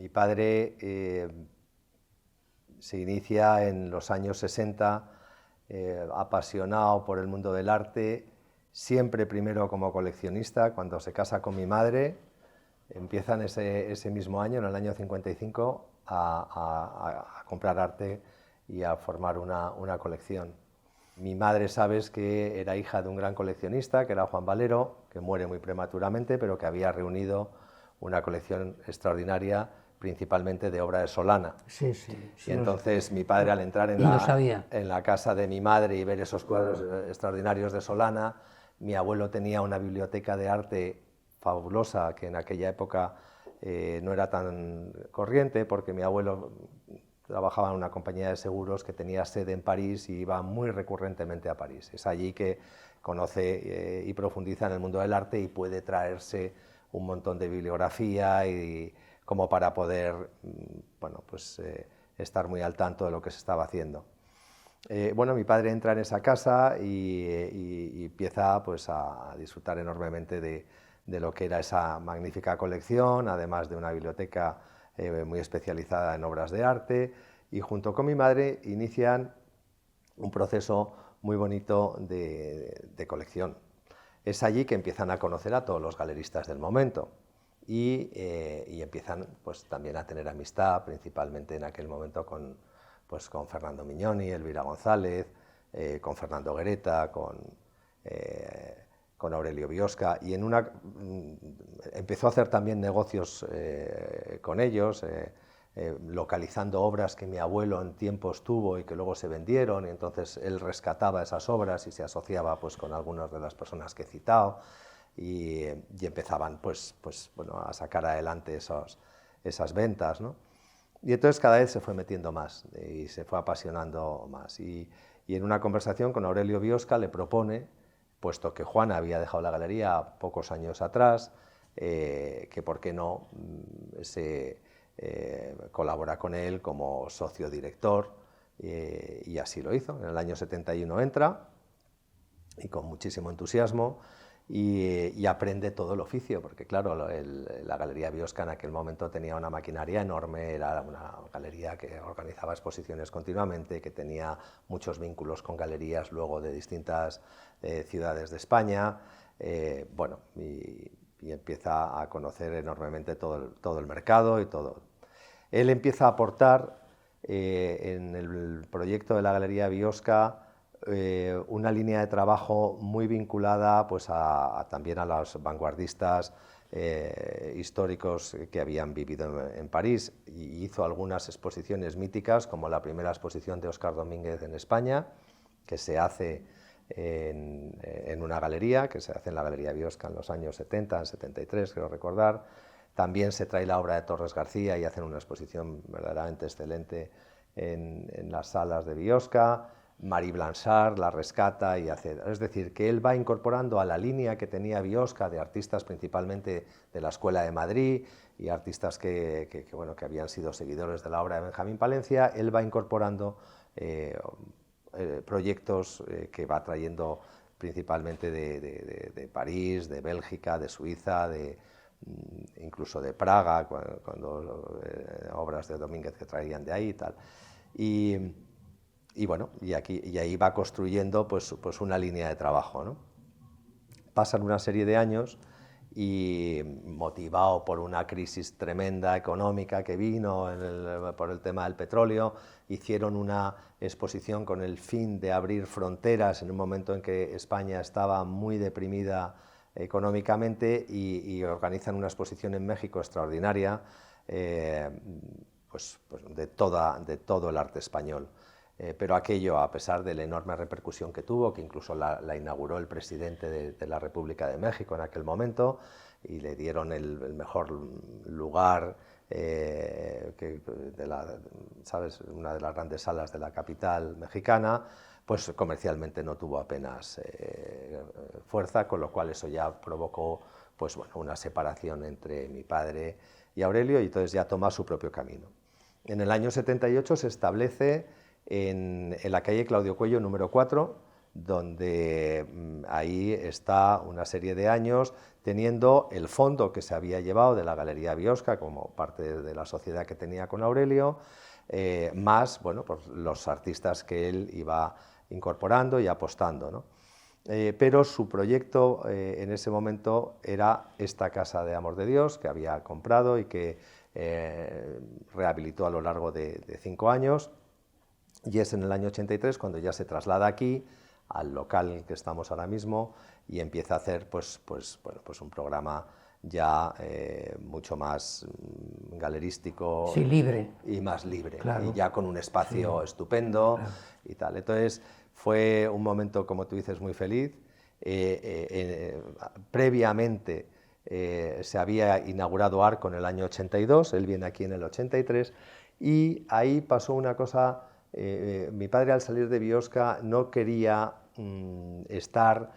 Mi padre se inicia en los años 60, apasionado por el mundo del arte, siempre primero como coleccionista. Cuando se casa con mi madre, empiezan ese mismo año, en el año 55, a comprar arte y a formar una colección. Mi madre, sabes que era hija de un gran coleccionista, que era Juan Valero, que muere muy prematuramente, pero que había reunido una colección extraordinaria, principalmente de obra de Solana. Sí, sí. Y entonces mi padre, al entrar en la casa de mi madre y ver esos cuadros extraordinarios de Solana, mi abuelo tenía una biblioteca de arte fabulosa, que en aquella época no era tan corriente, porque mi abuelo trabajaba en una compañía de seguros que tenía sede en París y iba muy recurrentemente a París. Es allí que conoce y profundiza en el mundo del arte y puede traerse un montón de bibliografía y como para poder bueno, pues, estar muy al tanto de lo que se estaba haciendo. Bueno, mi padre entra en esa casa y empieza pues, a disfrutar enormemente de lo que era esa magnífica colección, además de una biblioteca muy especializada en obras de arte, y junto con mi madre inician un proceso muy bonito de colección. Es allí que empiezan a conocer a todos los galeristas del momento y empiezan pues, también a tener amistad, principalmente en aquel momento con Fernando Mignoni, Elvira González, con Fernando Guereta, con Aurelio Biosca, y empezó a hacer también negocios con ellos, localizando obras que mi abuelo en tiempos tuvo y que luego se vendieron, y entonces él rescataba esas obras y se asociaba pues, con algunas de las personas que he citado, y empezaban bueno, a sacar adelante esas ventas, ¿no? Y entonces cada vez se fue metiendo más y se fue apasionando más. Y en una conversación con Aurelio Biosca le propone, puesto que Juana había dejado la galería pocos años atrás, que por qué no colabora con él como socio director, y así lo hizo. En el año 71 entra y con muchísimo entusiasmo y aprende todo el oficio, porque claro, la Galería Biosca en aquel momento tenía una maquinaria enorme, era una galería que organizaba exposiciones continuamente, que tenía muchos vínculos con galerías luego de distintas ciudades de España, bueno, y empieza a conocer enormemente todo el mercado y todo. Él empieza a aportar en el proyecto de la Galería Biosca una línea de trabajo muy vinculada pues, también a los vanguardistas históricos que habían vivido en París, y hizo algunas exposiciones míticas, como la primera exposición de Óscar Domínguez en España, que se hace en una galería, que se hace en la Galería Biosca en los años 70, en 73, creo recordar. También se trae la obra de Torres García y hacen una exposición verdaderamente excelente en las salas de Biosca. Marie Blanchard la rescata y hace... Es decir, que él va incorporando a la línea que tenía Biosca de artistas principalmente de la Escuela de Madrid y artistas que habían sido seguidores de la obra de Benjamín Palencia. Él va incorporando proyectos que va trayendo principalmente de París, de Bélgica, de Suiza, incluso de Praga, cuando obras de Domínguez que traían de ahí y tal. Y bueno, y ahí va construyendo pues una línea de trabajo, ¿no? Pasan una serie de años y, motivado por una crisis tremenda económica que vino por el tema del petróleo, hicieron una exposición con el fin de abrir fronteras en un momento en que España estaba muy deprimida económicamente, y organizan una exposición en México extraordinaria pues de todo el arte español. Pero aquello, a pesar de la enorme repercusión que tuvo, que incluso la inauguró el presidente de la República de México en aquel momento, y le dieron el mejor lugar, ¿sabes?, una de las grandes salas de la capital mexicana, pues comercialmente no tuvo apenas fuerza, con lo cual eso ya provocó pues, bueno, una separación entre mi padre y Aurelio, y entonces ya toma su propio camino. En el año 78 se establece en la calle Claudio Cuello número 4 donde ahí está una serie de años teniendo el fondo que se había llevado de la Galería Biosca como parte de la sociedad que tenía con Aurelio, más bueno, pues los artistas que él iba incorporando y apostando, ¿no? Pero su proyecto en ese momento era esta Casa de Amor de Dios que había comprado y que rehabilitó a lo largo de 5 años, y es en el año 83 cuando ya se traslada aquí, al local en el que estamos ahora mismo, y empieza a hacer bueno, pues un programa ya mucho más galerístico, sí, libre, y más libre, claro, y ya con un espacio estupendo, claro, y tal. Entonces fue un momento, como tú dices, muy feliz. Previamente se había inaugurado Arco en el año 82, él viene aquí en el 83, y ahí pasó una cosa. Mi padre, al salir de Biosca, no quería estar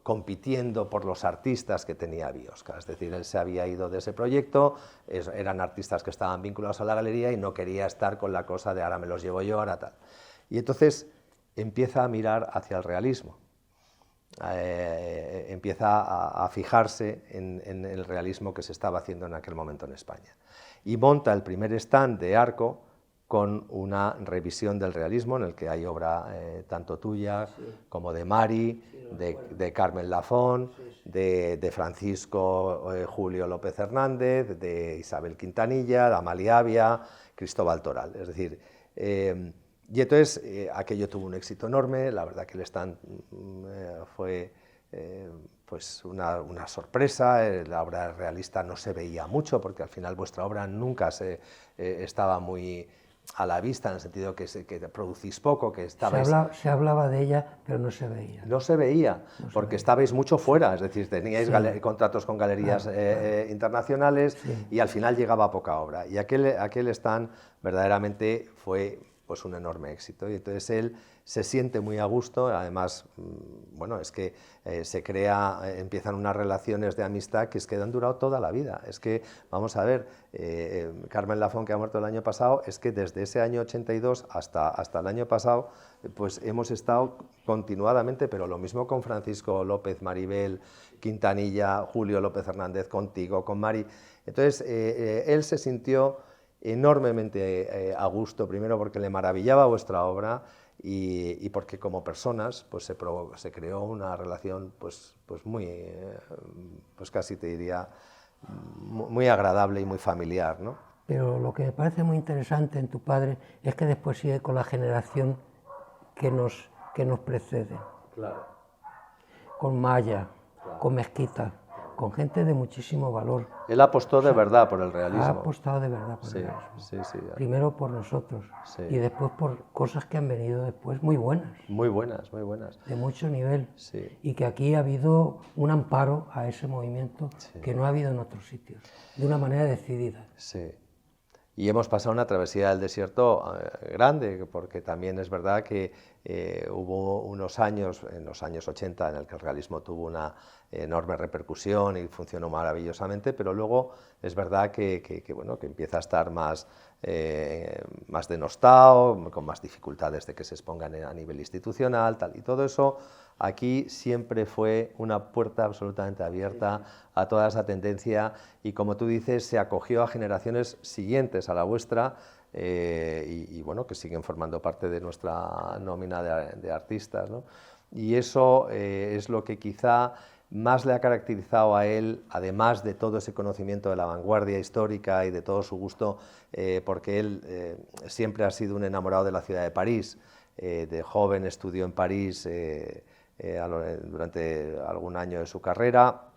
compitiendo por los artistas que tenía Biosca. Es decir, él se había ido de ese proyecto, eran artistas que estaban vinculados a la galería y no quería estar con la cosa de ahora me los llevo yo, ahora tal. Y entonces empieza a mirar hacia el realismo. Empieza a fijarse en el realismo que se estaba haciendo en aquel momento en España. Y monta el primer stand de Arco con una revisión del realismo en el que hay obra tanto tuya como de Mari, de Carmen Lafón, de Francisco Julio López Hernández, de Isabel Quintanilla, de Amalia Avia, Cristóbal Toral. Es decir, y entonces aquello tuvo un éxito enorme. La verdad que el stand fue pues una sorpresa. La obra realista no se veía mucho porque al final vuestra obra nunca estaba muy a la vista, en el sentido que producís poco, que estabais... Se hablaba de ella, pero no se veía. No se veía, porque estabais mucho fuera, es decir, teníais contratos con galerías internacionales, y al final llegaba poca obra. Y aquel stand verdaderamente fue pues un enorme éxito, y entonces él se siente muy a gusto. Además, bueno, es que empiezan unas relaciones de amistad que han durado toda la vida. Es que, vamos a ver, Carmen Lafón, que ha muerto el año pasado, es que desde ese año 82 hasta el año pasado, pues hemos estado continuadamente, pero lo mismo con Francisco López, Maribel Quintanilla, Julio López Hernández, contigo, con Mari. Entonces, él se sintió enormemente a gusto, primero porque le maravillaba vuestra obra, y porque como personas pues se creó una relación pues muy, pues casi te diría, muy agradable y muy familiar, ¿no? Pero lo que me parece muy interesante en tu padre es que después sigue con la generación que nos precede. Claro. Con Maya, claro, con Mezquita, con gente de muchísimo valor. Él apostó de verdad por el realismo. Ha apostado de verdad por el realismo. Sí. Primero por nosotros, y después por cosas que han venido después muy buenas. Muy buenas, muy buenas. De mucho nivel. Sí. Y que aquí ha habido un amparo a ese movimiento que no ha habido en otros sitios, de una manera decidida. Sí. Y hemos pasado una travesía del desierto grande, porque también es verdad que hubo unos años, en los años 80, en el que el realismo tuvo una enorme repercusión y funcionó maravillosamente, pero luego es verdad que empieza a estar más denostado, con más dificultades de que se expongan a nivel institucional, tal, y todo eso aquí siempre fue una puerta absolutamente abierta a toda esa tendencia, y como tú dices, se acogió a generaciones siguientes a la vuestra, y bueno, que siguen formando parte de nuestra nómina de artistas, ¿no? Y eso es lo que quizá más le ha caracterizado a él, además de todo ese conocimiento de la vanguardia histórica y de todo su gusto, porque él siempre ha sido un enamorado de la ciudad de París. De joven estudió en París durante algún año de su carrera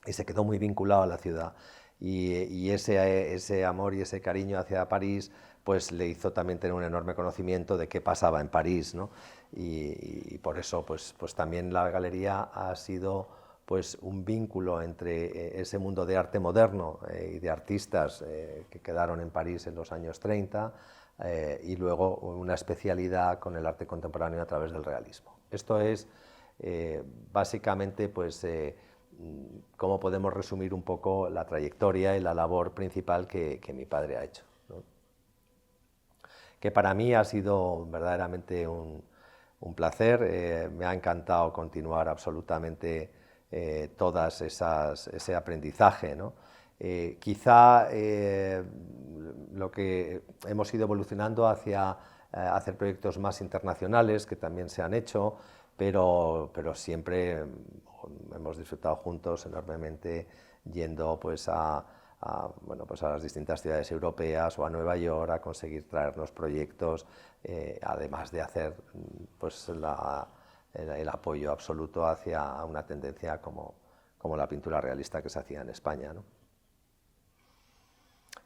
y se quedó muy vinculado a la ciudad. Y ese amor y ese cariño hacia París pues le hizo también tener un enorme conocimiento de qué pasaba en París, ¿no? Y por eso pues también la galería ha sido pues un vínculo entre ese mundo de arte moderno y de artistas que quedaron en París en los años 30, y luego una especialidad con el arte contemporáneo a través del realismo. Esto es básicamente pues cómo podemos resumir un poco la trayectoria y la labor principal que mi padre ha hecho, ¿no? Que para mí ha sido verdaderamente un un placer, me ha encantado continuar absolutamente todas ese aprendizaje, ¿no? Quizá lo que hemos ido evolucionando hacia hacer proyectos más internacionales, que también se han hecho, pero siempre hemos disfrutado juntos enormemente yendo pues bueno, pues a las distintas ciudades europeas o a Nueva York a conseguir traernos proyectos, además de hacer pues el apoyo absoluto hacia una tendencia como la pintura realista que se hacía en España, ¿no?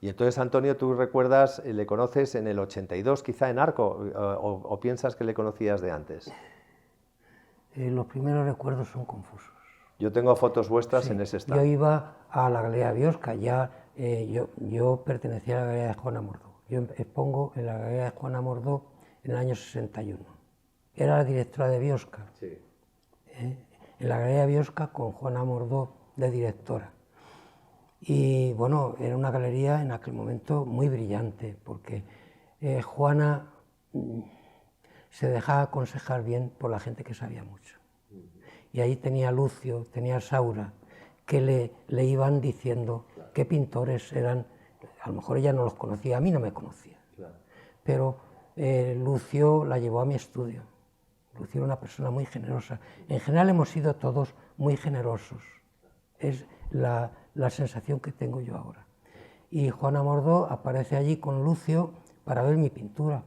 Y entonces, Antonio, ¿tú recuerdas, le conoces en el 82, quizá en Arco, o piensas que le conocías de antes? Los primeros recuerdos son confusos. Yo tengo fotos vuestras Sí, en ese stand. yo iba a la Galería Biosca, yo pertenecía a la Galería de Juana Mordó. Yo expongo en la Galería de Juana Mordó en el año 61. Era la directora de Biosca. Sí. En la Galería Biosca con Juana Mordó de directora. Y bueno, era una galería en aquel momento muy brillante, porque Juana se dejaba aconsejar bien por la gente que sabía mucho. Y ahí tenía Lucio, tenía Saura, que le iban diciendo qué pintores eran. A lo mejor ella no los conocía, a mí no me conocía. Claro. Pero Lucio la llevó a mi estudio. Lucio era una persona muy generosa. En general hemos sido todos muy generosos. Es la sensación que tengo yo ahora. Y Juana Mordó aparece allí con Lucio para ver mi pintura,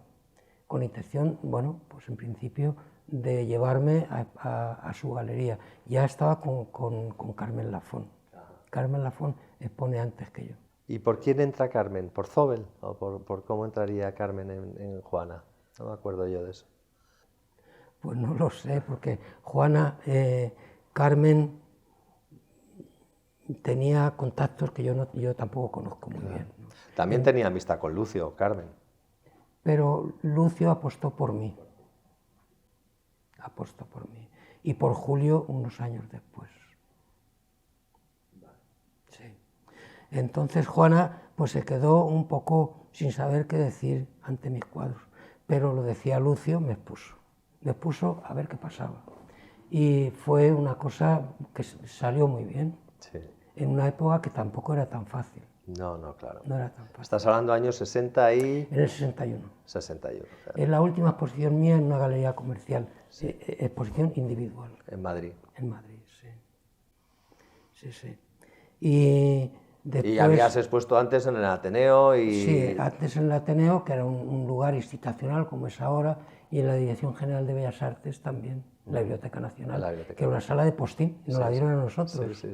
con intención, bueno, pues en principio de llevarme a su galería. Ya estaba con Carmen Lafón. Carmen Lafón expone antes que yo. ¿Y por quién entra Carmen? ¿Por Zóbel? ¿O por cómo entraría Carmen en Juana? No me acuerdo yo de eso. Pues no lo sé, porque Carmen tenía contactos que yo tampoco conozco muy bien, ¿no? También tenía amistad con Lucio, Carmen. Pero Lucio apostó por mí. Apostó por mí. Y por Julio unos años después. Sí. Entonces Juana pues se quedó un poco sin saber qué decir ante mis cuadros. Pero lo decía Lucio, me expuso a ver qué pasaba. Y fue una cosa que salió muy bien. Sí. En una época que tampoco era tan fácil. No, claro. No era tan fácil. Estás hablando de años 60 y... En el 61. 61. Claro. Es la última exposición mía en una galería comercial, sí. Exposición individual. En Madrid. En Madrid, sí. Sí, sí. Y después... Y habías expuesto antes en el Ateneo y... Sí, antes en el Ateneo, que era un lugar institucional como es ahora, y en la Dirección General de Bellas Artes también, la Biblioteca Nacional, que era una sala de postín, nos la dieron a nosotros. Sí.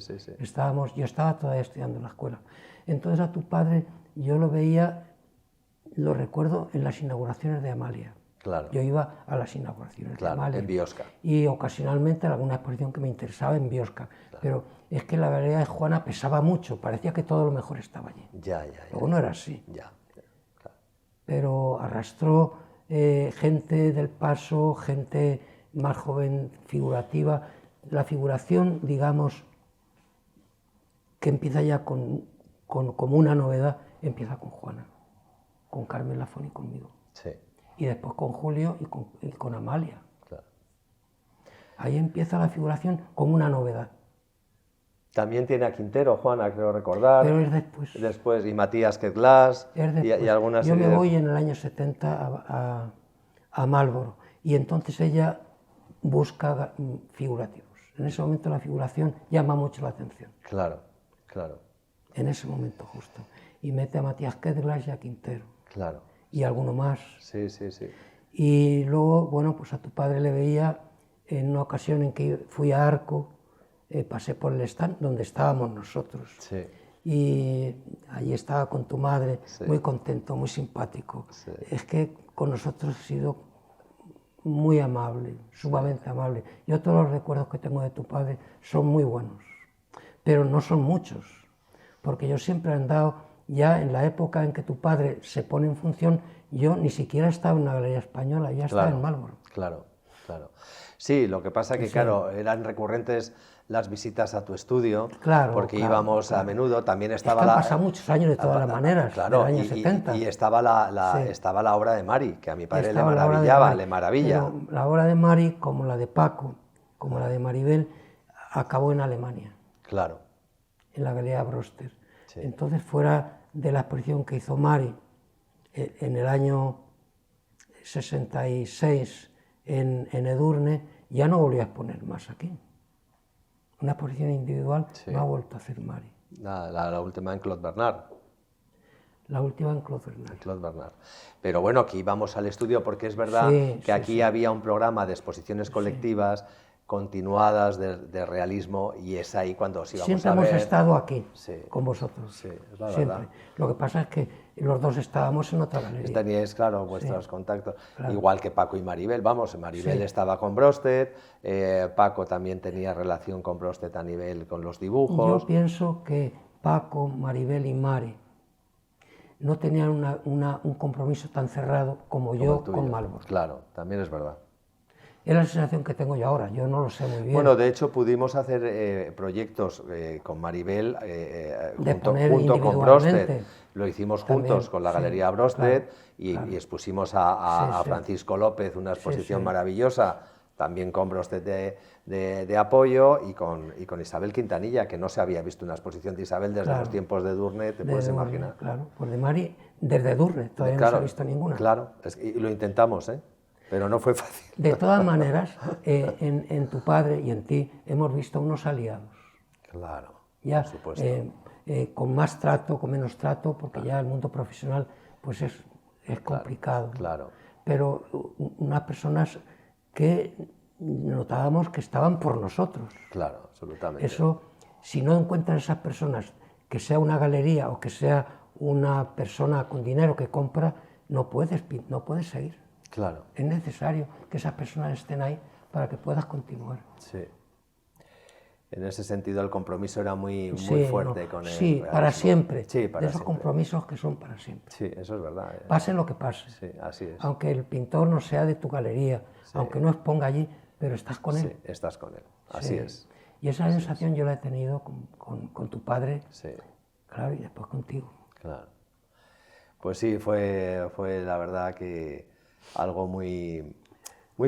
Yo estaba todavía estudiando en la escuela. Entonces a tu padre yo lo veía, lo recuerdo en las inauguraciones de Amalia. Claro. Yo iba a las inauguraciones de Amalia. En Biosca. Y ocasionalmente alguna exposición que me interesaba en Biosca. Claro. Pero es que la galería de Juana pesaba mucho, parecía que todo lo mejor estaba allí. Ya. Luego no era así. Ya. Claro. Pero arrastró gente del Paso, gente más joven, figurativa. La figuración, digamos, que empieza ya como una novedad, empieza con Juana, con Carmen Lafón y conmigo. Sí. Y después con Julio y con Amalia. Claro. Ahí empieza la figuración como una novedad. También tiene a Quintero, Juana, creo recordar. Pero es después. Después, y Matías Quetglas. Y algunas. Yo me voy en el año 70 a Marlboro y entonces ella busca figurativos. En ese momento la figuración llama mucho la atención. Claro. En ese momento justo. Y mete a Matías Quetglas y a Quintero. Claro. Y alguno más. Sí. Y luego, bueno, pues a tu padre le veía en una ocasión en que fui a Arco, pasé por el stand donde estábamos nosotros. Sí. Y allí estaba con tu madre, sí. Muy contento, muy simpático. Sí. Es que con nosotros ha sido muy amable, sumamente amable. Yo todos los recuerdos que tengo de tu padre son muy buenos, pero no son muchos, porque yo siempre he andado, ya en la época en que tu padre se pone en función, yo ni siquiera estaba en una galería española, ya estaba en Marlboro. Claro. Sí, lo que pasa es que, claro, eran recurrentes las visitas a tu estudio, Claro, porque claro, íbamos a claro. menudo, también Es que estaba han pasado muchos años de todas las maneras, claro, del año 70. y estaba Sí. estaba la obra de Mari, que a mi padre le Estaba la obra de maravillaba, Mari, le maravilla. pero la obra de Mari, como la de Paco, como la de Maribel, acabó en Alemania, Claro, en la Galería Brosters. Sí. Entonces, fuera de la exposición que hizo Mari en el año 66 en Edurne, ya no volvió a exponer más aquí. Una exposición individual Sí. no ha vuelto a hacer Mari. la última en Claude Bernard. La última en Claude Bernard. Claude Bernard. Pero bueno, que íbamos al estudio porque es verdad Sí, que sí, aquí sí. había un programa de exposiciones colectivas continuadas de realismo y es ahí cuando os íbamos Siempre a ver. hemos estado aquí, Sí. con vosotros. Sí, es la Siempre. verdad. Lo que pasa es que los dos estábamos en otra galería. Teníais, claro, vuestros contactos, claro. igual que Paco y Maribel. Vamos, Maribel Sí. estaba con Brosted, Paco también tenía relación con Brosted a nivel con los dibujos. Yo pienso que Paco, Maribel y Mari no tenían un compromiso tan cerrado como como yo el tuyo. con Malbor. Claro, también es verdad. Es la sensación que tengo yo ahora, yo no lo sé muy bien. Bueno, de hecho pudimos hacer proyectos con Maribel junto con individualmente. Brosted. Lo hicimos También, juntos con la sí, Galería Brosted claro, y claro. expusimos Sí, a sí. Francisco López una exposición sí. maravillosa, también con Brosted de apoyo y con Isabel Quintanilla, que no se había visto una exposición de Isabel desde Claro. los tiempos de Durne, te puedes Edurne, imaginar. Claro, pues de Mari, desde Edurne, todavía no se ha visto ninguna. Claro, y lo intentamos, pero no fue fácil. De todas maneras, en tu padre y en ti hemos visto unos aliados. Claro, Ya, por supuesto. con más trato, con menos trato, porque ya el mundo profesional pues es complicado. Claro. Pero unas personas que notábamos que estaban por nosotros. Claro, absolutamente. Eso, si no encuentras esas personas, que sea una galería o que sea una persona con dinero que compra, no puedes seguir. Claro. Es necesario que esas personas estén ahí para que puedas continuar. Sí. En ese sentido el compromiso era muy Sí, fuerte no, con el sí, realismo. para siempre. Sí, para de esos siempre. compromisos que son para siempre. Sí, eso es verdad. Pase lo que pase. Sí, así es. Aunque el pintor no sea de tu galería, aunque no exponga allí, pero estás con él. Sí, estás con él. Así Sí. es. Y esa sensación yo la he tenido con tu padre, Sí, claro, y después contigo. claro. Pues sí, fue la verdad que algo muy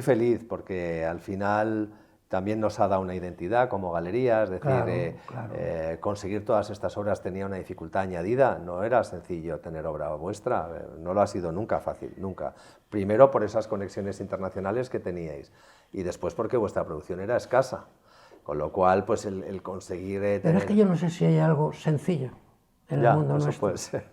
feliz, porque al final también nos ha dado una identidad como galería, es decir, Claro. conseguir todas estas obras tenía una dificultad añadida, no era sencillo tener obra vuestra, no lo ha sido nunca fácil, nunca. Primero por esas conexiones internacionales que teníais y después porque vuestra producción era escasa, con lo cual pues el conseguir Pero tener... es que yo no sé si hay algo sencillo en el mundo eso nuestro. puede ser.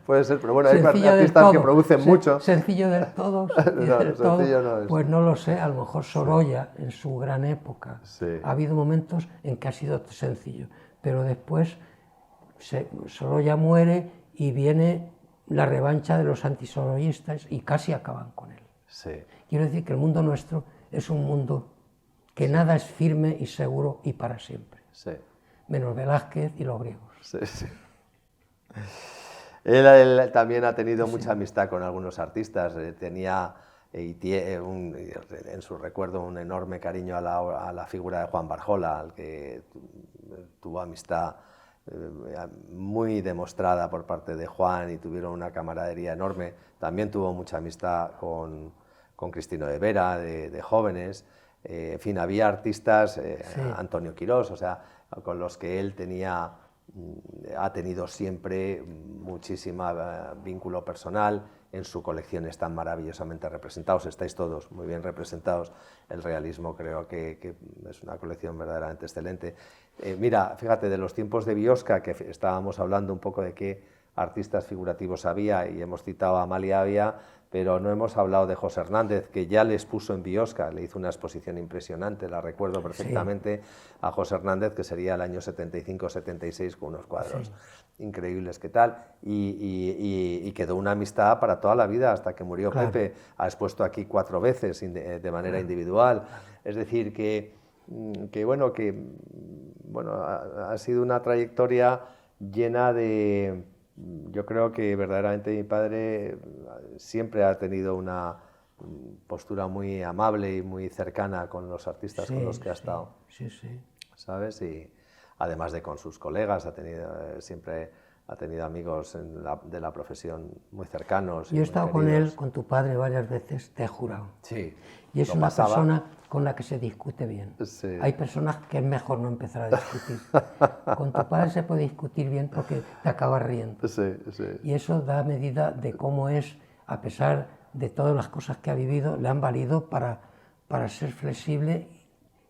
Puede ser, pero bueno, hay Sencillo del artistas que todo. producen mucho. Sencillo del todo. No, del todo, sencillo no es. pues no lo sé, a lo mejor Sorolla en su gran época. Sí. Ha habido momentos en que ha sido sencillo, pero después Sorolla muere y viene la revancha de los antisorollistas y casi acaban con él. Sí, Quiero decir que el mundo nuestro es un mundo que nada es firme y seguro y para siempre, sí. menos Velázquez y los griegos. Sí, sí. Él también ha tenido mucha amistad con algunos artistas, tenía en su recuerdo un enorme cariño a la figura de Juan Barjola, al que tuvo amistad muy demostrada por parte de Juan y tuvieron una camaradería enorme. También tuvo mucha amistad con Cristino de Vera, de jóvenes. En fin, había artistas, Antonio Quirós, o sea, con los que él ha tenido siempre muchísimo vínculo personal. En su colección están maravillosamente representados, estáis todos muy bien representados. El realismo creo que es una colección verdaderamente excelente. Mira, fíjate, de los tiempos de Biosca, que estábamos hablando un poco de qué artistas figurativos había, y hemos citado a Amalia Avia, pero no hemos hablado de José Hernández, que ya les puso en Biosca, le hizo una exposición impresionante, la recuerdo perfectamente, a José Hernández, que sería el año 75-76, con unos cuadros increíbles, ¿qué tal? Y quedó una amistad para toda la vida, hasta que murió Pepe. Ha expuesto aquí 4 veces de manera individual. Es decir, que ha sido una trayectoria llena de... Yo creo que verdaderamente mi padre siempre ha tenido postura muy amable y muy cercana con los artistas con los que ha estado, ¿sabes? Y además de con sus colegas, siempre ha tenido amigos de la profesión muy cercanos. Yo he estado con él, con tu padre, varias veces, te he jurado. Sí. Y es una persona con la que se discute bien. Sí. Hay personas que es mejor no empezar a discutir. Con tu padre se puede discutir bien porque te acabas riendo. Sí. Y eso da medida de cómo es, a pesar de todas las cosas que ha vivido, le han valido para ser flexible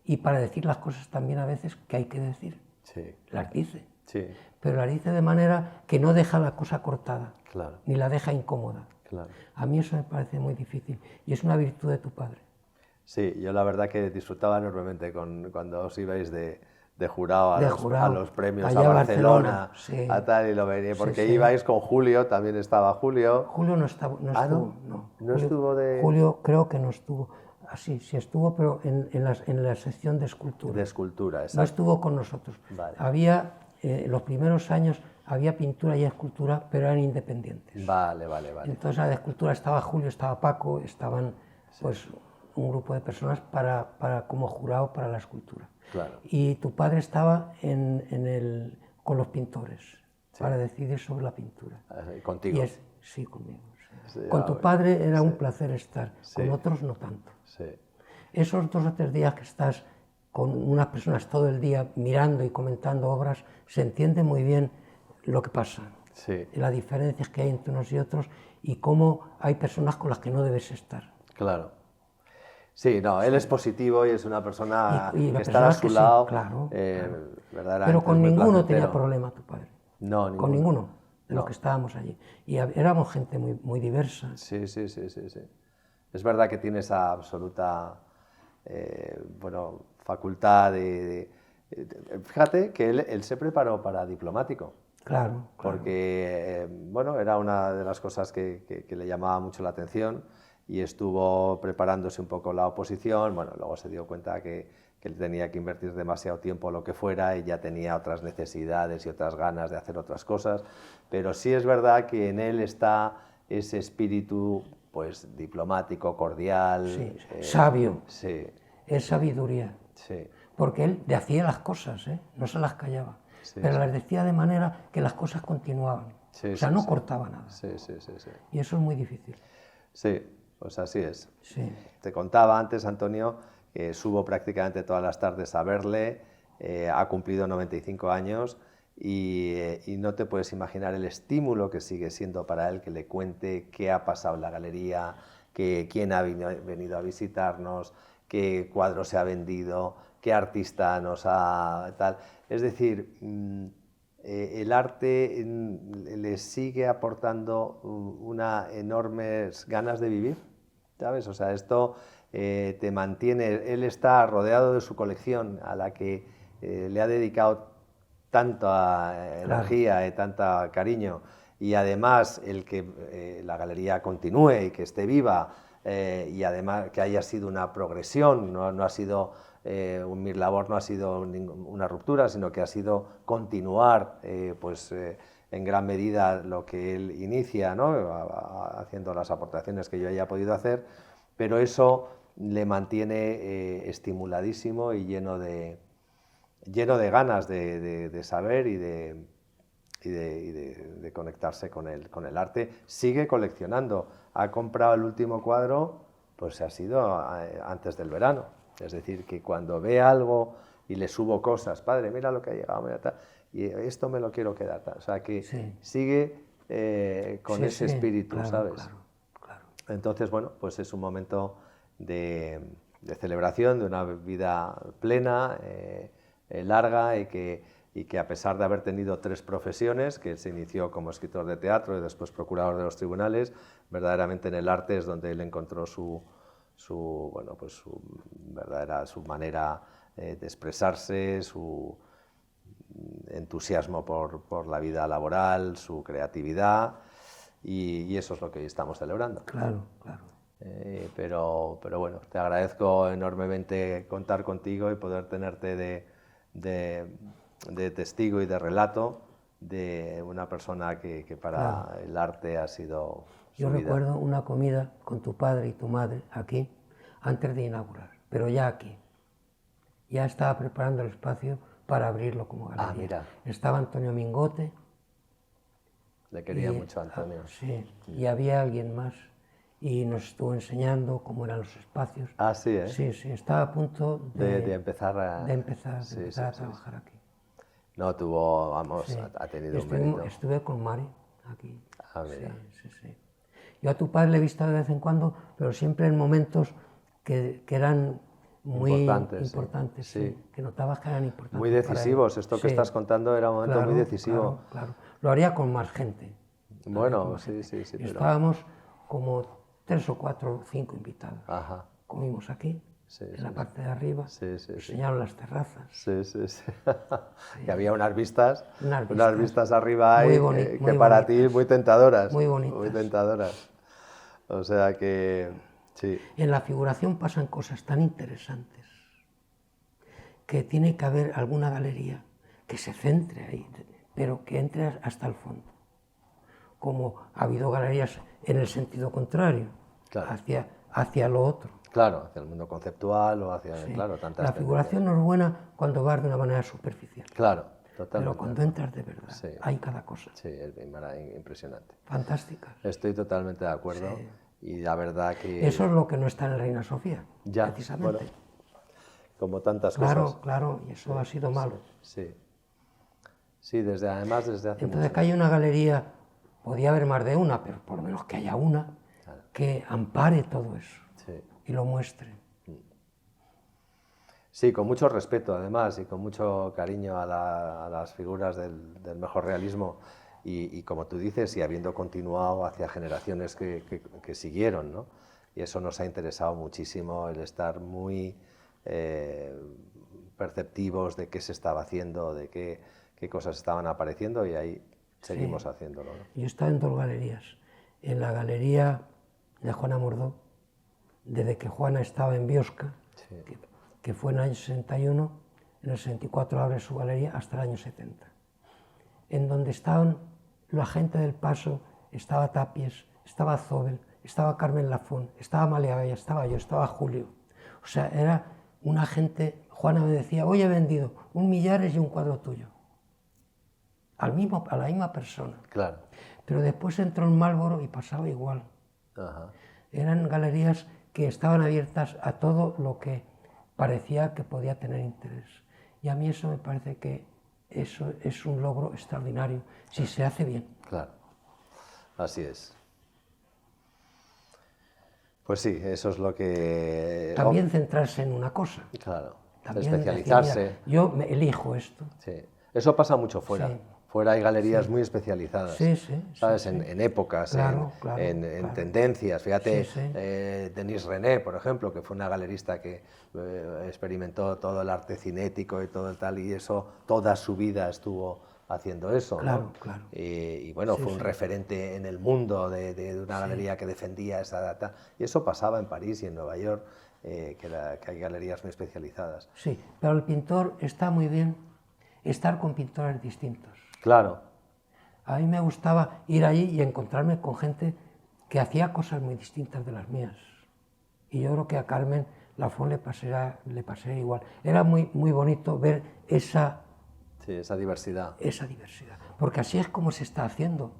y para decir las cosas también a veces que hay que decir. Sí. Las dice. Sí. Pero las dice de manera que no deja la cosa cortada, claro, ni la deja incómoda. Claro. A mí eso me parece muy difícil y es una virtud de tu padre. Sí, yo la verdad que disfrutaba enormemente cuando os ibais de jurado a los premios a Barcelona, sí. a tal, y lo venía, porque ibais con Julio, también estaba Julio. Julio no estuvo, ¿No Julio, estuvo de...? Julio creo que no estuvo, sí estuvo, pero en la sección de escultura. De escultura, exacto. No estuvo con nosotros. Vale. Había, los primeros años, había pintura y escultura, pero eran independientes. Vale. Entonces, en la de escultura estaba Julio, estaba Paco, estaban pues un grupo de personas como jurado para la escultura. Claro. Y tu padre estaba con los pintores para decidir sobre la pintura. ¿Contigo? Sí, conmigo. Sí. Sí, Con tu padre era un placer estar, con otros no tanto. Sí. Esos 2 o 3 días que estás con unas personas todo el día mirando y comentando obras, se entiende muy bien lo que pasa, las diferencias que hay entre unos y otros y cómo hay personas con las que no debes estar. Claro. Sí, no, él es positivo y es una persona que está a su lado. Claro. Verdaderamente. Pero con ninguno tenía problema tu padre. No, ninguno. Con ninguno de los que estábamos allí. Y éramos gente muy, muy diversa. Sí. Es verdad que tiene esa absoluta facultad fíjate que él se preparó para diplomático. Claro. Porque, era una de las cosas que le llamaba mucho la atención y estuvo preparándose un poco la oposición. Luego se dio cuenta que él tenía que invertir demasiado tiempo lo que fuera y ya tenía otras necesidades y otras ganas de hacer otras cosas. Pero sí es verdad que en él está ese espíritu pues diplomático, cordial. Sí, sabio. Sí. Es sabiduría. Sí. Porque él hacía las cosas, no se las callaba. Pero las decía de manera que las cosas continuaban. No cortaba nada. Sí. Y eso es muy difícil. Sí, pues así es. Sí. Te contaba antes, Antonio, que subo prácticamente todas las tardes a verle, ha cumplido 95 años y no te puedes imaginar el estímulo que sigue siendo para él que le cuente qué ha pasado en la galería, quién ha venido a visitarnos, qué cuadro se ha vendido, qué artista nos ha... tal. Es decir, el arte le sigue aportando una enormes ganas de vivir, ¿sabes? O sea, esto te mantiene... Él está rodeado de su colección a la que le ha dedicado tanta energía y tanto cariño, y además el que la galería continúe y que esté viva, y además que haya sido una progresión, no ha sido mi labor, no ha sido una ruptura, sino que ha sido continuar en gran medida lo que él inicia, ¿no? Haciendo las aportaciones que yo haya podido hacer, pero eso le mantiene estimuladísimo y lleno de ganas de saber y de conectarse con el arte. Sigue coleccionando. Ha comprado el último cuadro, pues ha sido antes del verano. Es decir, que cuando ve algo y le subo cosas, padre, mira lo que ha llegado, mira, tal, y esto me lo quiero quedar. Tal. O sea, que sigue con ese espíritu, claro, ¿sabes? Claro. Entonces, pues es un momento de celebración, de una vida plena, larga, y que a pesar de haber tenido 3 profesiones, que se inició como escritor de teatro y después procurador de los tribunales, verdaderamente en el arte es donde él encontró su manera de expresarse, su entusiasmo por la vida laboral, su creatividad, y eso es lo que hoy estamos celebrando. Claro. Pero bueno, te agradezco enormemente contar contigo y poder tenerte de testigo y de relato de una persona que para el arte ha sido su Yo vida. recuerdo una comida con tu padre y tu madre aquí, antes de inaugurar, pero ya aquí. Ya estaba preparando el espacio para abrirlo como galería. Ah, mira. Estaba Antonio Mingote. Le quería mucho a Antonio. Sí, y había alguien más. Y nos estuvo enseñando cómo eran los espacios. Ah, sí, ¿eh? Sí, sí, estaba a punto De empezar a... de empezar sí, a trabajar aquí. No, tuvo, vamos, Sí. ha tenido un mérito. Estuve con Mari aquí. Ah, mira. Sí, sí, sí. Yo a tu padre le he visto de vez en cuando, pero siempre en momentos que eran muy importantes, sí. sí, que notabas que eran importantes. Muy decisivos, esto que estás contando era un momento muy decisivo. Claro. Lo haría con más gente. Bueno, sí, pero... Estábamos como 3 o 4 o 5 invitados. Ajá. Comimos aquí, en la parte de arriba, enseñaron las terrazas. Sí. Y había unas vistas Unas arriba ahí que para ti muy tentadoras. Muy bonitas. Muy tentadoras. O sea que, sí. En la figuración pasan cosas tan interesantes que tiene que haber alguna galería que se centre ahí, pero que entre hasta el fondo. Como ha habido galerías en el sentido contrario, claro. hacia lo otro. Claro, hacia el mundo conceptual o hacia, claro, tantas La figuración no es buena cuando vas de una manera superficial. Claro, totalmente. Pero cuando entras de verdad, hay cada cosa. Sí, es impresionante. Fantástica. Estoy totalmente de acuerdo y la verdad que... Eso es lo que no está en la Reina Sofía, precisamente. Bueno, como tantas cosas. Claro, y eso ha sido malo. Sí, desde hace Entonces que haya una galería, podía haber más de una, pero por lo menos que haya una que ampare todo eso y lo muestre. Sí, con mucho respeto además y con mucho cariño a las figuras del mejor realismo y como tú dices, y habiendo continuado hacia generaciones que siguieron, ¿no? Y eso nos ha interesado muchísimo, el estar muy perceptivos de qué se estaba haciendo, de qué cosas estaban apareciendo y ahí seguimos haciéndolo, ¿no? Yo he estado en 2 galerías. En la galería de Juana Mordó, desde que Juana estaba en Biosca, que fue en el año 61, en el 64 abre su galería hasta el año 70. En donde estaban la gente del Paso, estaba Tapies, estaba Zobel, estaba Carmen Lafón, estaba Amalia Gaya, estaba yo, estaba Julio. O sea, era una gente... Juana me decía, hoy he vendido 1 Millares y un cuadro tuyo. A la misma persona. Claro. Pero después entró en Marlboro y pasaba igual. Ajá. Eran galerías que estaban abiertas a todo lo que parecía que podía tener interés. Y a mí eso me parece que eso es un logro extraordinario, si se hace bien. Claro, así es. Pues sí, eso es lo que... También centrarse en una cosa. Claro, También especializarse. Decir, mira, yo me elijo esto. Sí, eso pasa mucho fuera. Sí. Fuera hay galerías muy especializadas, ¿sabes? Sí. En épocas, claro, en tendencias. Fíjate, Sí. Denis René, por ejemplo, que fue una galerista que experimentó todo el arte cinético y todo el tal, y eso, toda su vida estuvo haciendo eso, ¿no? Claro. Y bueno, fue un referente en el mundo de una galería que defendía esa data. Y eso pasaba en París y en Nueva York, que hay galerías muy especializadas. Sí, pero el pintor está muy bien estar con pintores distintos. Claro. A mí me gustaba ir allí y encontrarme con gente que hacía cosas muy distintas de las mías. Y yo creo que a Carmen Lafón le pasaría igual. Era muy bonito ver esa diversidad. Esa diversidad. Porque así es como se está haciendo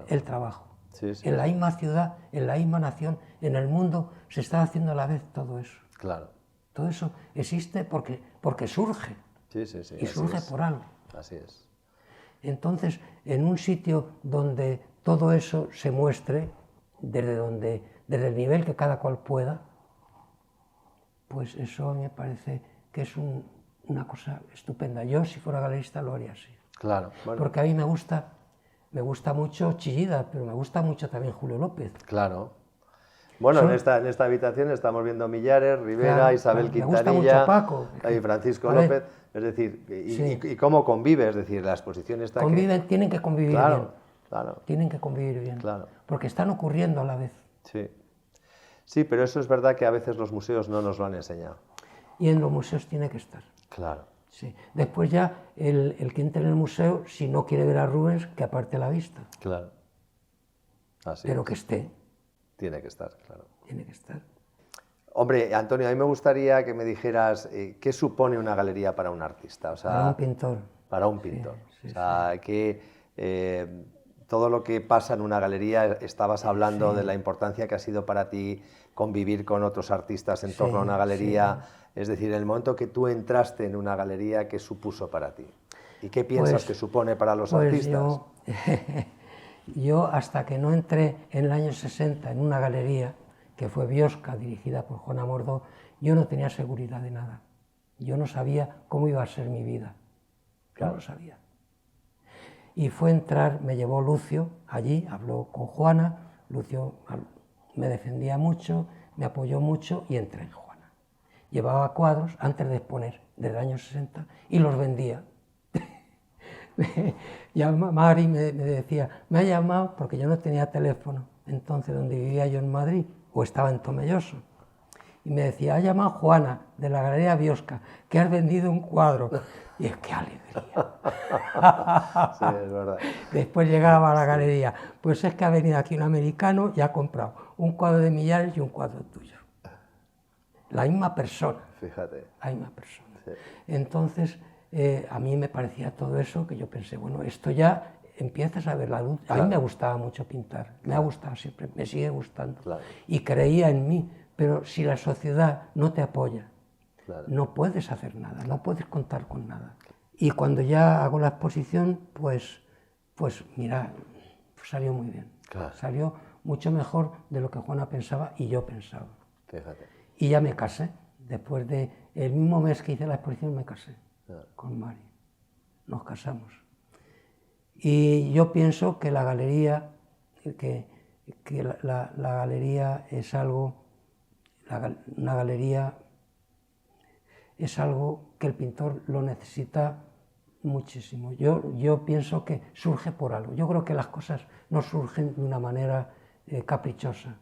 el trabajo. En la misma ciudad, en la misma nación, en el mundo, se está haciendo a la vez todo eso. Claro. Todo eso existe porque surge. Y surge por algo. Así es. Entonces, en un sitio donde todo eso se muestre, desde el nivel que cada cual pueda, pues eso me parece que es una cosa estupenda. Yo, si fuera galerista, lo haría así. Claro. Bueno. Porque a mí me gusta mucho Chillida, pero me gusta mucho también Julio López. Claro. Bueno, en esta habitación estamos viendo Millares, Rivera, Isabel Quintanilla, me gusta mucho Paco, y Francisco López. Es decir, y cómo convive, es decir, la exposición está... Tienen que convivir bien. Claro. Tienen que convivir bien. Claro. Porque están ocurriendo a la vez. Sí, pero eso es verdad que a veces los museos no nos lo han enseñado. Y en los museos tiene que estar. Claro. Sí. Después ya el que entre en el museo, si no quiere ver a Rubens, que aparte la vista. Claro. Así Pero es. que esté. Tiene que estar, claro. Tiene que estar. Hombre, Antonio, a mí me gustaría que me dijeras qué supone una galería para un artista. O sea, Para un pintor. para un pintor. Sí, O sea, que todo lo que pasa en una galería, estabas hablando de la importancia que ha sido para ti convivir con otros artistas en torno a una galería. Es decir, en el momento que tú entraste en una galería, ¿qué supuso para ti? ¿Y qué piensas que supone para los artistas? Yo hasta que no entré en el año 60 en una galería, que fue Biosca, dirigida por Juan Amordo, yo no tenía seguridad de nada. Yo no sabía cómo iba a ser mi vida. Yo no lo sabía. Y fue entrar, me llevó Lucio allí, habló con Juana, Lucio me defendía mucho, me apoyó mucho y entré en Juana. Llevaba cuadros antes de exponer, desde el año 60, y los vendía. Ya Mari me decía, me ha llamado porque yo no tenía teléfono, entonces donde vivía yo en Madrid, o estaba en Tomelloso, y me decía, ha llamado Juana de la Galería Biosca, que has vendido un cuadro. Y es que alegría. Sí, es verdad. Después llegaba a la galería, pues es que ha venido aquí un americano y ha comprado un cuadro de Millares y un cuadro tuyo. La misma persona. Fíjate. La misma persona. Sí. Entonces, a mí me parecía todo eso que yo pensé, bueno, esto ya empiezas a ver la luz. A mí me gustaba mucho pintar, me ha gustado siempre, me sigue gustando. Claro. Y creía en mí, pero si la sociedad no te apoya, no puedes hacer nada, no puedes contar con nada. Y cuando ya hago la exposición, pues mira, salió muy bien. Claro. Salió mucho mejor de lo que Juana pensaba y yo pensaba. Fíjate. Y ya me casé. Después de el mismo mes que hice la exposición me casé con Mari. Nos casamos. Y yo pienso que la galería, la galería es algo, una galería es algo que el pintor lo necesita muchísimo. Yo pienso que surge por algo. Yo creo que las cosas no surgen de una manera caprichosa.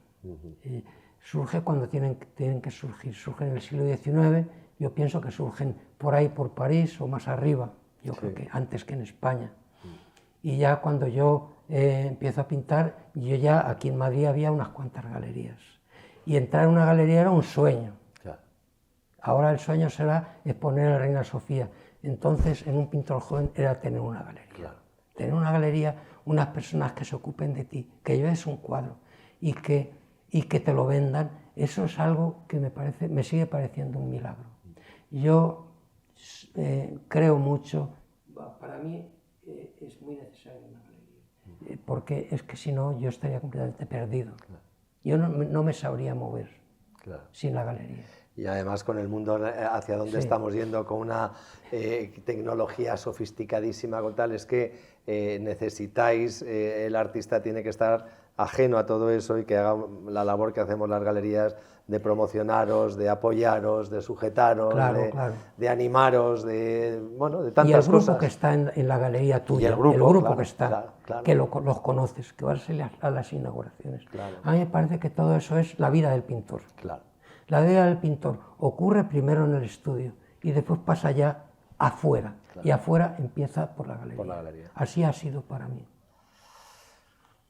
Surge cuando tienen que surgir. Surgen en el siglo XIX, yo pienso que surgen por ahí, por París o más arriba. Yo creo que antes que en España. Y ya cuando yo empiezo a pintar, yo ya aquí en Madrid había unas cuantas galerías. Y entrar en una galería era un sueño. Ahora el sueño será exponer a la Reina Sofía. Entonces, en un pintor joven era tener una galería. Tener una galería, unas personas que se ocupen de ti, que lleves un cuadro y que te lo vendan, eso es algo que me sigue pareciendo un milagro. Yo creo mucho, para mí es muy necesario una galería, porque es que si no yo estaría completamente perdido. Yo no me sabría mover sin la galería. Y además con el mundo hacia donde estamos yendo, con una tecnología sofisticadísima, con tal, es que necesitáis, el artista tiene que estar ajeno a todo eso y que haga la labor que hacemos las galerías de promocionaros, de apoyaros, de sujetaros, de animaros, de tantas cosas. Y el grupo que está en la galería tuya, el grupo que está, que los conoces, que vas a las inauguraciones. A mí me parece que todo eso es la vida del pintor. La vida del pintor ocurre primero en el estudio y después pasa ya afuera. Y afuera empieza por la galería. Así ha sido para mí.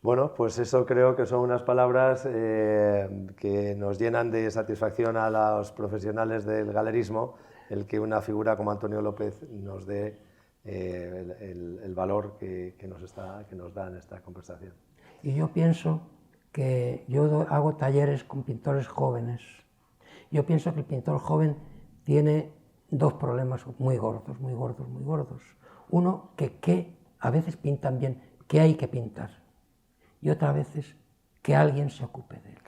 Bueno, pues eso creo que son unas palabras que nos llenan de satisfacción a los profesionales del galerismo, el que una figura como Antonio López nos dé el valor que nos da en esta conversación. Y yo pienso que yo hago talleres con pintores jóvenes. Yo pienso que el pintor joven tiene dos problemas muy gordos, muy gordos, muy gordos. Uno, que a veces pintan bien, que hay que pintar. Y otras veces que alguien se ocupe de él.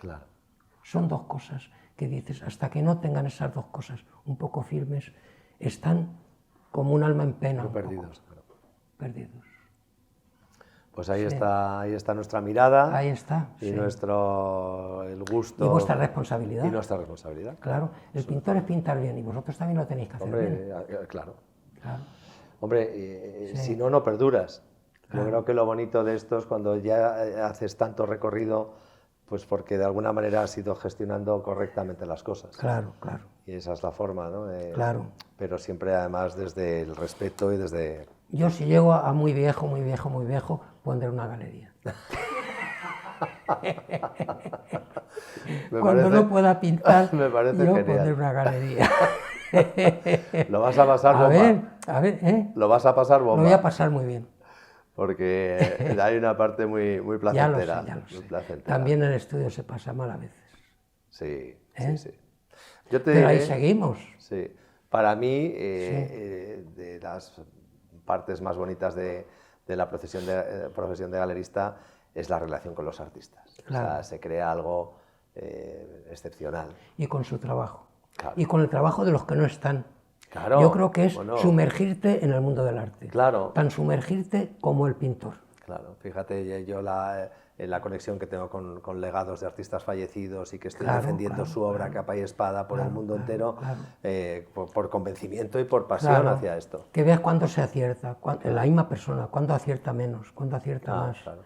Son dos cosas que dices, hasta que no tengan esas dos cosas un poco firmes, están como un alma en pena. Perdidos. Perdidos. Pues ahí está nuestra mirada. Ahí está. Y el gusto. Y vuestra responsabilidad. Y nuestra responsabilidad. Claro, el pintor es pintar bien y vosotros también lo tenéis que hacer bien. Claro. Hombre, si no perduras. Yo creo que lo bonito de esto es cuando ya haces tanto recorrido, pues porque de alguna manera has ido gestionando correctamente las cosas. Claro. Y esa es la forma, ¿no? Claro. Pero siempre además desde el respeto y desde... Yo si llego a muy viejo, muy viejo, muy viejo, pondré una galería. Cuando no pueda pintar, me parece yo genial. pondré una galería. Lo vas a pasar bomba. A ver, ¿eh? Lo vas a pasar bomba. Lo voy a pasar muy bien. Porque hay una parte muy, muy placentera. Ya lo sé. Muy placentera. También en el estudio se pasa mal a veces. Sí, ¿Eh? sí, sí. Yo te Pero ahí diré, seguimos. sí. Para mí, de las partes más bonitas de la profesión de galerista es la relación con los artistas. Claro. O sea, se crea algo excepcional. Y con su trabajo. Claro. Y con el trabajo de los que no están. Claro. Yo creo que es Bueno, sumergirte en el mundo del arte. Claro. Tan sumergirte como el pintor. Claro, fíjate, yo la conexión que tengo con legados de artistas fallecidos y que estoy Claro, defendiendo claro, su obra claro. capa y espada por el mundo Claro, entero, claro. por convencimiento y por pasión Claro, hacia esto. que veas cuándo se acierta, la misma persona, cuándo acierta menos, cuándo acierta más. Claro.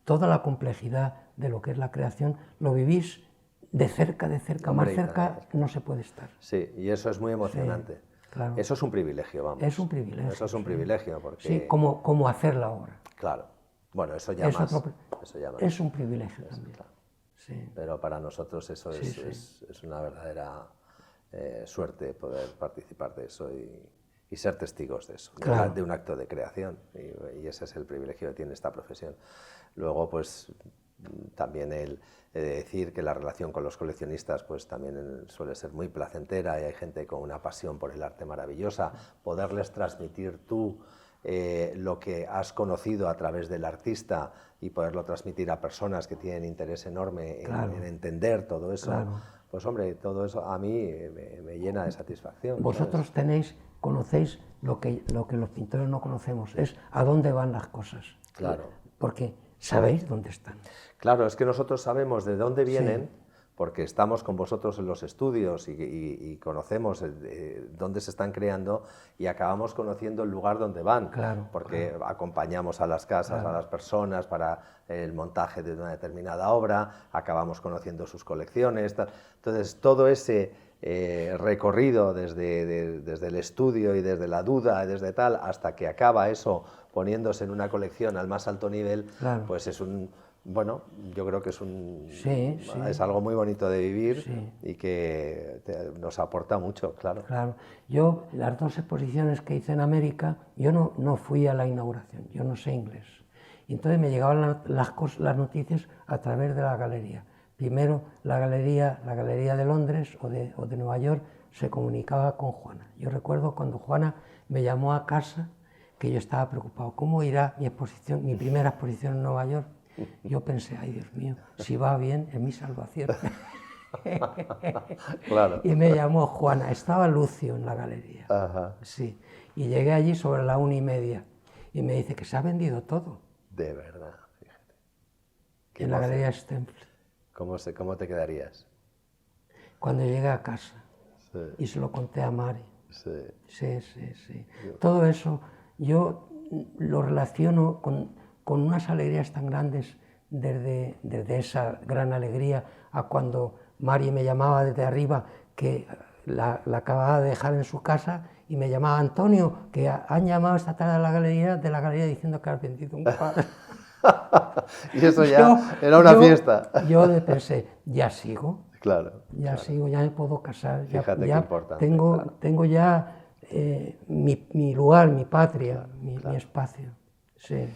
Toda la complejidad de lo que es la creación lo vivís de cerca, Hombre, más cerca no se puede estar. Sí, y eso es muy emocionante. Sí, claro. Eso es un privilegio, vamos. Es un privilegio. Eso es un privilegio, porque... Sí, como hacer la obra. Claro. Bueno, eso ya Es más. otro- Eso ya más. Es un privilegio también. Claro. Sí. Pero para nosotros eso es una verdadera suerte poder participar de eso y ser testigos de eso, Claro. de un acto de creación. Y ese es el privilegio que tiene esta profesión. Luego, pues también el decir que la relación con los coleccionistas pues también suele ser muy placentera y hay gente con una pasión por el arte maravillosa. Poderles transmitir tú lo que has conocido a través del artista y poderlo transmitir a personas que tienen interés enorme en entender todo eso, pues hombre, todo eso a mí me llena de satisfacción. Vosotros conocéis lo que los pintores no conocemos, es a dónde van las cosas. Claro. Porque sabéis dónde están. Claro, es que nosotros sabemos de dónde vienen, porque estamos con vosotros en los estudios y conocemos dónde se están creando y acabamos conociendo el lugar donde van, porque acompañamos a las casas, a las personas para el montaje de una determinada obra, acabamos conociendo sus colecciones, entonces todo ese recorrido desde el estudio y desde la duda, desde tal, hasta que acaba eso poniéndose en una colección al más alto nivel, pues es bueno, yo creo que es algo muy bonito de vivir y que nos aporta mucho, claro. Claro. Yo, las dos exposiciones que hice en América, yo no fui a la inauguración, yo no sé inglés. Y entonces me llegaban las noticias a través de la galería. Primero, la galería de Londres o de Nueva York se comunicaba con Juana. Yo recuerdo cuando Juana me llamó a casa, que yo estaba preocupado, ¿cómo irá mi primera exposición en Nueva York? Yo pensé, ay Dios mío, si va bien es mi salvación. Claro. Y me llamó Juana, estaba Lucio en la galería. Ajá. Sí. Y llegué allí sobre la 1:30 y me dice que se ha vendido todo. De verdad, fíjate. En la galería Stempfle. ¿Cómo te quedarías? Cuando llegué a casa y se lo conté a Mari. Sí. Sí. Todo eso yo lo relaciono con unas alegrías tan grandes desde esa gran alegría a cuando Mari me llamaba desde arriba que la acababa de dejar en su casa y me llamaba Antonio, que han llamado esta tarde a la galería diciendo que has vendido un cuadro. Y eso ya era una fiesta. Yo pensé, ya sigo. Claro. Sigo, ya me puedo casar. Fíjate qué importante. Tengo ya mi lugar, mi patria, mi espacio. Sí.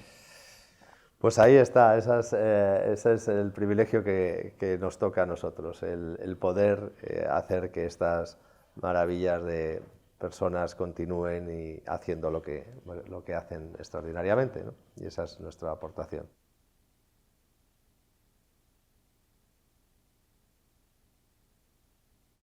Pues ahí está, ese es el privilegio que nos toca a nosotros, el poder hacer que estas maravillas de personas continúen y haciendo lo que hacen extraordinariamente, ¿no? Y esa es nuestra aportación.